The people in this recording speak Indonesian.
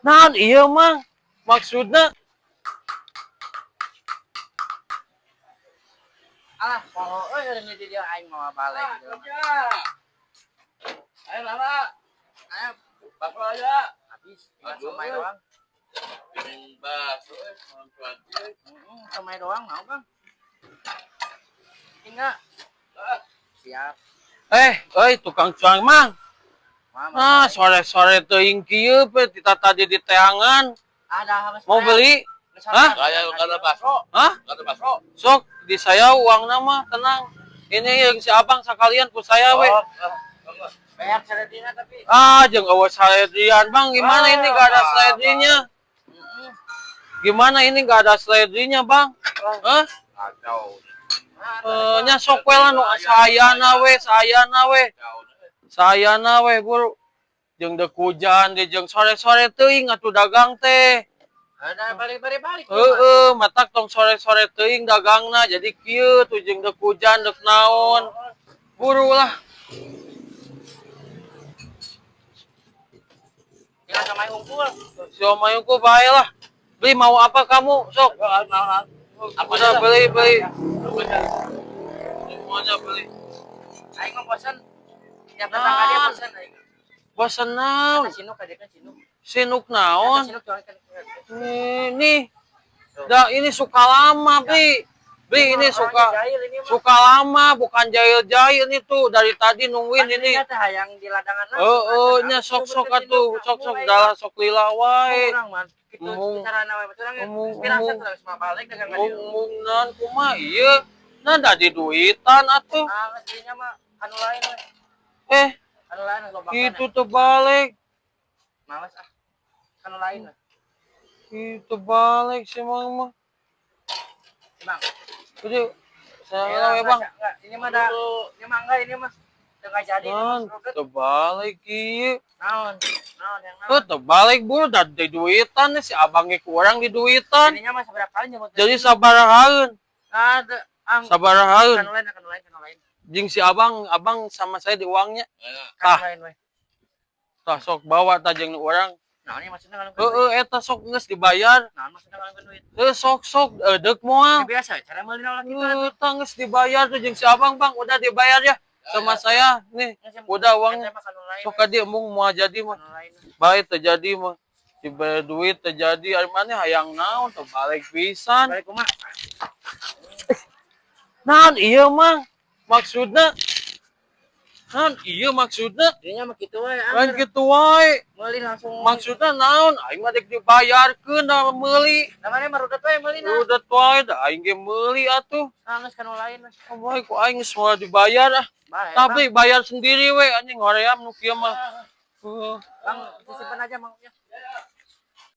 Naon iya mah maksudnya alah poho ini dia aing mau balik gitu. Ayo lama. Ayo bakso aja. Habis tinggal somai doang. Bakso orang tua Somai doang mau Kang? Tinggal. Siap. tukang cuang mang. Mama. Nah, sore-sore teuing kieu pe kita tadi di teangan. Ada habis. Mau beli? Hah? saya enggak ada bakso. Hah? Enggak ada bakso. Sok di saya uang nama tenang. Ini yang si abang sekalian ku saya we. Bayar seredina tapi. Jeung awas slidrian bang. Gimana ini gak ada slidrinya? Gimana ini gak ada slidrinya bang? Hah? Kacau. Nya sok we lah nu sayana we buru. Jeung deuk hujan di jeung sore-sore teuing atuh dagang teh. Ada balik. Heeh, matak tong sore-sore teuing dagangna jadi kieu tuh jeung deuk hujan deuk naon. Buru lah. Tinggal sama ngumpul. Siomay ku bae lah. Beli mau apa kamu? Sok. Apa Udah beli. Semuanya beli. Aing mah bosan. Tiap datang ka dia bosan aing. Bosen naon? Sinuk ka dia kan sinuk. Sinuk naon? Sinuk jualan kan. Nih. Ini suka lama, Bli. Bli ini suka lama, bukan jahil-jahil ini tuh dari tadi nungguin ini. Hayang di ladangan. Nya sok-sok atuh, sok-sok dalah sok lila wae. Urang mah kitu carana we betul inspirasi terus mah balik dengan dia. Ngomongnan kumaha ieu? Nah da di duitan atuh. Aslinya mah anu lain we. Anu lain loba. Gitu tuh balik. Males ah. Anu lain. Gitu balik sih Mang mah. Bang. Jadi saya we Bang. Ini mah da ini mah enggak ini mah enggak jadi. Terbalik ieu. Naon yang naon. Terbalik buru da di duitan si abang ge kurang di duitan. Ininya mah sabarah kali nyebut. Jadi sabarahaeun. Ada Sabarahaeun. Anu lain. Jeung si abang sama saya di uangnya. Anu lain we. Tah sok bawa tah jeung urang. Nah, ini maksudnya kalau Eta sok geus dibayar. nah, maksudnya kalau duit. Sok deuk moal. Biasa, cara meulina orang gitu. Tah geus dibayar tuh jeung si abang, Bang. Udah dibayar ya sama saya. Nih, udah uangnya. Sok ka dieu mung moal jadi mah. Bae teu jadi mah. Dibayar duit teu jadi. Ari maneh hayang naon teu balik pisan. Balik kumaha? Naon ieu mah? Maksudna naon ieu maksudna? Dinya mah kitu we. Lain kitu wae. Meuli langsung. Maksudna naon? Aing mah dek dibayarkeun da meuli. Namanya mah rudet we meulina. Udah wae da aing ge meuli atuh. Geus kanu lain. Bae ku aing geus moal dibayar ah. Tapi bayar sendiri we anjing hoream nu kieu mah. Bang, disimpan aja mangnya.